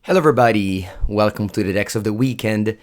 Hello, everybody. Welcome to the Decks of the Weekend.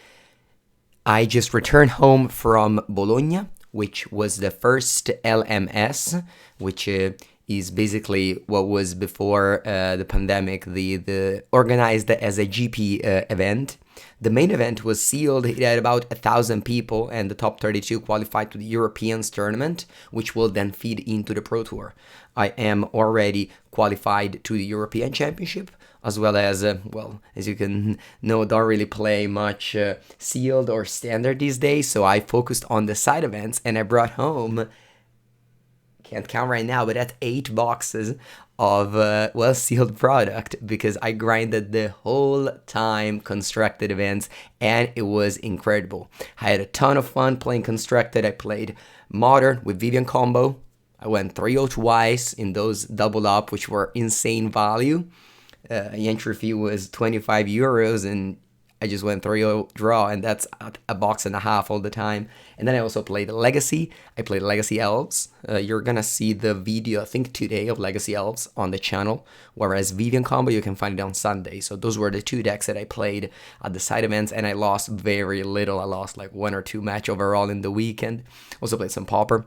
I just returned home from Bologna, which was the first LMS, which is basically what was before the pandemic, the organized as a GP event. The main event was sealed. It had about 1,000 people, and the top 32 qualified to the Europeans tournament, which will then feed into the Pro Tour. I am already qualified to the European Championship, as well as, as you can know, don't really play much sealed or standard these days, so I focused on the side events, and I brought home, can't count right now, but that's 8 boxes of sealed product, because I grinded the whole time constructed events, and it was incredible. I had a ton of fun playing constructed. I played modern with Vivian combo. I went 3-0 twice in those double up, which were insane value. Entry fee was 25 euros, and I just went 3-0 draw, and that's a box and a half all the time. And then I also played Legacy. I played Legacy Elves. You're gonna see the video, I think today, of Legacy Elves on the channel, whereas Vivian Combo, you can find it on Sunday. So those were the two decks that I played at the side events, and I lost very little. I lost like 1 or 2 match overall in the weekend. Also played some Pauper.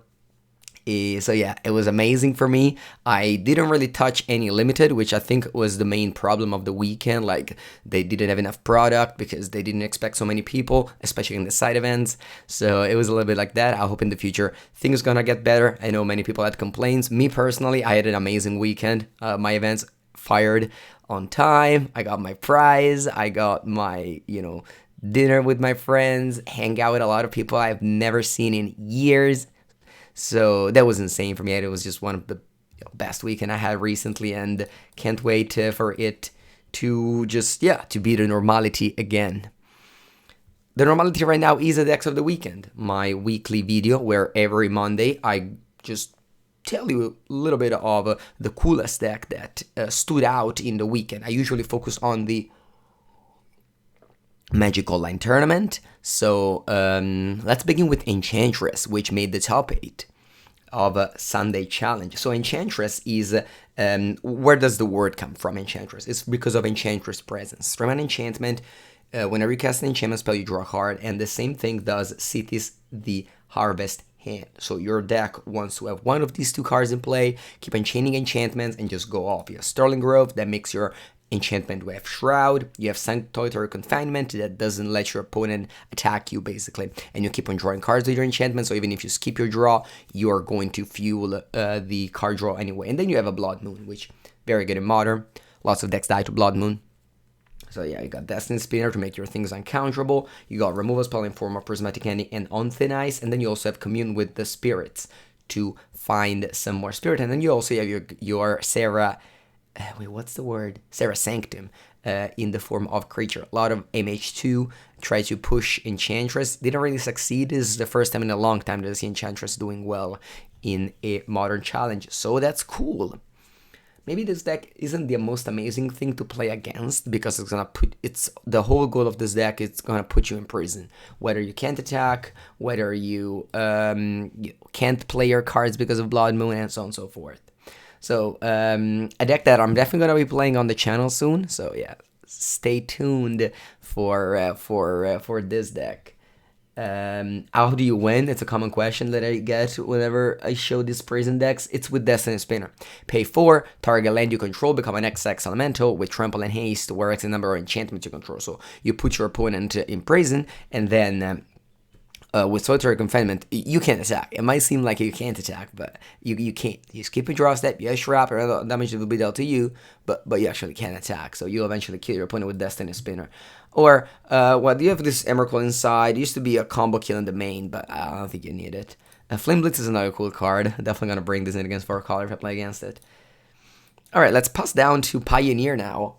So yeah, it was amazing for me. I didn't really touch any limited, which I think was the main problem of the weekend. Like, they didn't have enough product because they didn't expect so many people, especially in the side events. So it was a little bit like that. I hope in the future things gonna get better. I know many people had complaints. Me personally, I had an amazing weekend. My events fired on time. I got my prize. I got my, dinner with my friends, hang out with a lot of people I've never seen in years. So that was insane for me. It was just one of the best weekend I had recently, and can't wait for it to to be the normality again. The normality right now is the decks of the weekend, my weekly video where every Monday I just tell you a little bit of the coolest deck that stood out in the weekend. I usually focus on the Magic Online Tournament. So let's begin with Enchantress, which made the top 8 of a Sunday challenge. So Enchantress is, where does the word come from, Enchantress? It's because of Enchantress presence. From an enchantment, whenever you cast an enchantment spell, you draw a card, and the same thing does Cities the Harvest hand. So your deck wants to have one of these 2 cards in play, keep enchaining enchantments, and just go off. You have Sterling Grove that makes your enchantment with Shroud. You have Sanctuary Confinement that doesn't let your opponent attack you, basically, and you keep on drawing cards with your enchantment. So even if you skip your draw, you are going to fuel the card draw anyway. And then you have a Blood Moon, which very good in Modern. Lots of decks die to Blood Moon. So yeah, you got Destiny Spinner to make your things uncounterable. You got Removal Spell in form of Prismatic Ending and On Thin Ice, and then you also have Commune with the Spirits to find some more spirit. And then you also have your Sarah. What's the word? Sarah Sanctum in the form of creature. A lot of MH2 tried to push Enchantress. Didn't really succeed. This is the first time in a long time that I see Enchantress doing well in a modern challenge. So that's cool. Maybe this deck isn't the most amazing thing to play against, because it's the whole goal of this deck. It's gonna put you in prison. Whether you can't attack, whether you can't play your cards because of Blood Moon, and so on and so forth. So, a deck that I'm definitely going to be playing on the channel soon. So, yeah, stay tuned for this deck. How do you win? It's a common question that I get whenever I show these prison decks. It's with Destiny Spinner. Pay 4, target land you control, become an XX Elemental with Trample and Haste, where it's the number of enchantments you control. So, you put your opponent in prison, and then with Solitary Confinement, you can't attack. It might seem like you can't attack, but you can't. You skip a draw step, you have Shrap, or damage will be dealt to you, but you actually can't attack. So you'll eventually kill your opponent with Destiny Spinner. Or, you have this Emrakul inside. It used to be a combo kill in the main, but I don't think you need it. Flame Blitz is another cool card. Definitely going to bring this in against 4 color if I play against it. Alright, let's pass down to Pioneer now.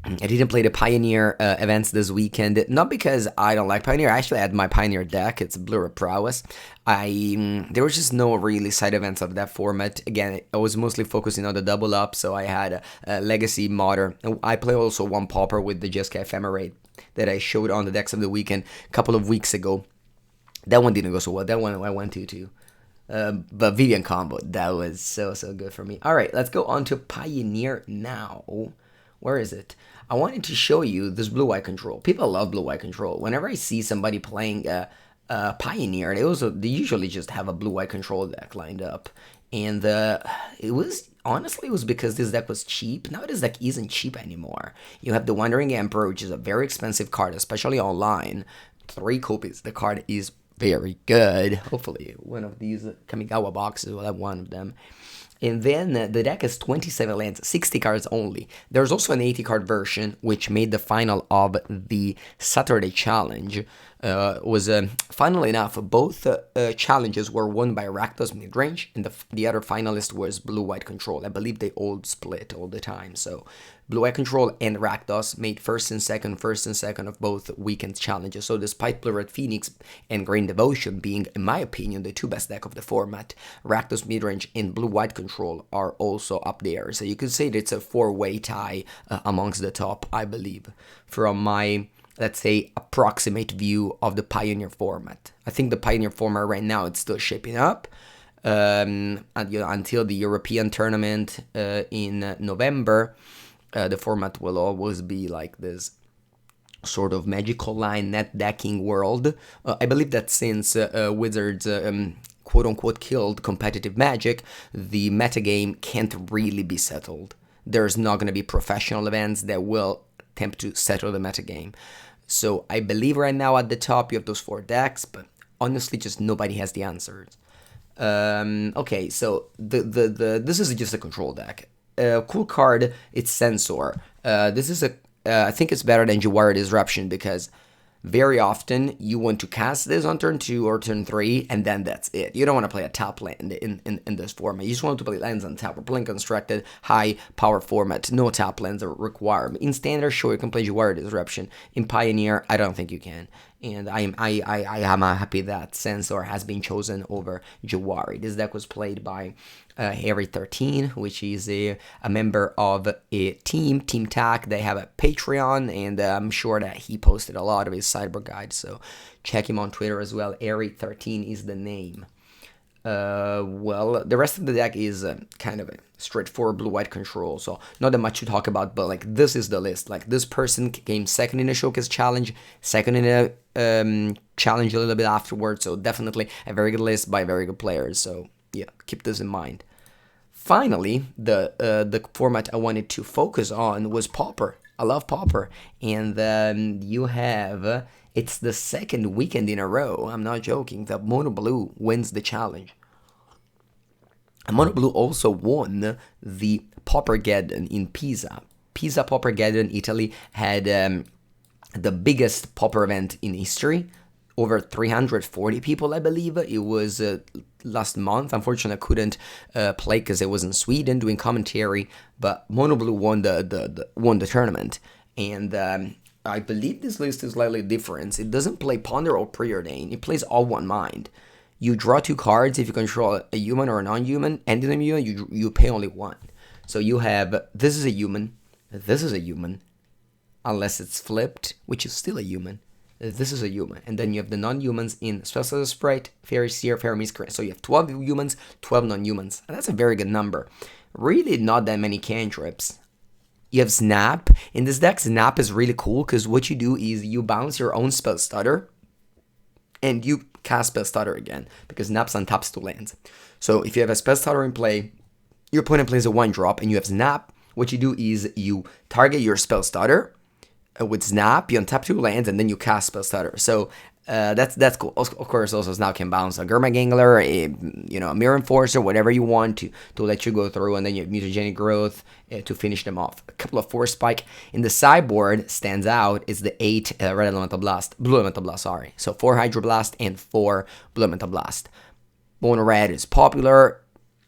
I didn't play the Pioneer events this weekend, not because I don't like Pioneer. I actually had my Pioneer deck. It's Blur of Prowess. There was just no really side events of that format. Again, I was mostly focusing on the double up, so I had Legacy, Modern. I play also one Pauper with the Jeska Ephemerate that I showed on the decks of the weekend a couple of weeks ago. That one didn't go so well. That one I went to too. But Vivian combo, that was so good for me. All right, let's go on to Pioneer now. Where is it? I wanted to show you this blue-white control. People love blue-white control. Whenever I see somebody playing Pioneer, they usually just have a blue-white control deck lined up. And it was honestly, it was because this deck was cheap. Now this deck isn't cheap anymore. You have the Wandering Emperor, which is a very expensive card, especially online. 3 copies. The card is very good. Hopefully, one of these Kamigawa boxes will have one of them. And then the deck has 27 lands, 60 cards only. There's also an 80 card version, which made the final of the Saturday Challenge. Funnily enough, both challenges were won by Rakdos Midrange, and the other finalist was Blue-White Control. I believe they all split all the time. So Blue-White Control and Rakdos made first and second of both weekend challenges. So despite Blue-Red Phoenix and Green Devotion being, in my opinion, the 2 best deck of the format, Rakdos Midrange and Blue-White Control are also up there. So you could say that it's a 4-way tie amongst the top, I believe, from my, let's say, approximate view of the Pioneer format. I think the Pioneer format right now, it's still shaping up until the European tournament in November. The format will always be like this sort of magical line net decking world. I believe that since Wizards quote-unquote killed competitive Magic, the metagame can't really be settled. There's not going to be professional events that will attempt to settle the metagame. So I believe right now at the top you have those 4 decks, but honestly just nobody has the answers. Okay, so this is just a control deck. Cool card, it's Censor. This is I think it's better than Jawari Disruption because very often you want to cast this on turn 2 or turn 3, and then that's it. You don't want to play a tap land in this format. You just want to play lands on tap. We're playing constructed, high power format. No tap lands are required. In Standard, sure, you can play Jawari Disruption. In Pioneer, I don't think you can. And I am happy that Censor has been chosen over Jawari. This deck was played by Harry13, which is a member of a Team TAC. They have a Patreon, and I'm sure that he posted a lot of his sideboard guides, so check him on Twitter as well. Harry13 is the name. Well, the rest of the deck is kind of a straightforward blue-white control, so not that much to talk about, but like this is the list. Like this person came second in a showcase challenge, second in a challenge a little bit afterwards, so definitely a very good list by very good players, so yeah, keep this in mind. Finally, the format I wanted to focus on was Pauper. I love Pauper, and you have, it's the second weekend in a row, I'm not joking, that Mono Blue wins the challenge. And Mono Blue also won the Paupergeddon in Pisa. Pisa Paupergeddon, Italy, had the biggest Pauper event in history. Over 340 people, I believe. It was last month. Unfortunately, I couldn't play because it was in Sweden doing commentary. But Mono Blue won the tournament, and I believe this list is slightly different. It doesn't play Ponder or Preordain. It plays all one mind. You draw 2 cards if you control a human or a non-human, and in a human you pay only 1. So you have, this is a human, this is a human, unless it's flipped, which is still a human. This is a human, and then you have the non-humans in Special Sprite, Fairy Seer, Fairy Miscreant. So you have 12 humans, 12 non-humans, and that's a very good number. Really not that many cantrips. You have Snap. In this deck, Snap is really cool because what you do is you bounce your own Spell Stutter, and you cast Spell Stutter again, because Snap's untaps 2 lands. So if you have a Spell Stutter in play, your opponent plays a 1-drop, and you have Snap. What you do is you target your Spell Stutter with Snap, you untap 2 lands, and then you cast Spell Stutter. So that's cool. Of course, also Snap can bounce a Gurma Gangler, a Mirror Enforcer, whatever you want to let you go through, and then you have Mutagenic Growth to finish them off. A couple of Force Spike. In the sideboard, stands out is the 8 Blue Elemental Blast, sorry. So 4 Hydroblast and 4 Blue Elemental Blast. Mono Red is popular.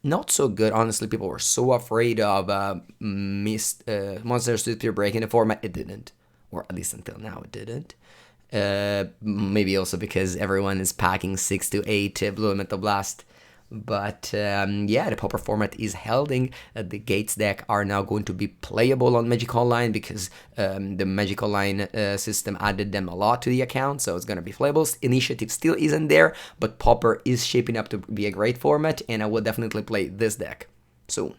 Not so good, honestly. People were so afraid of Monsters to break in the format. It didn't. Or at least until now it didn't. Maybe also because everyone is packing 6 to 8 Blue Elemental Blast. But yeah, the Pauper format is holding. The Gates deck are now going to be playable on Magic Online because the Magic Online system added them a lot to the account, so it's going to be playable. Initiative still isn't there, but Pauper is shaping up to be a great format, and I will definitely play this deck soon.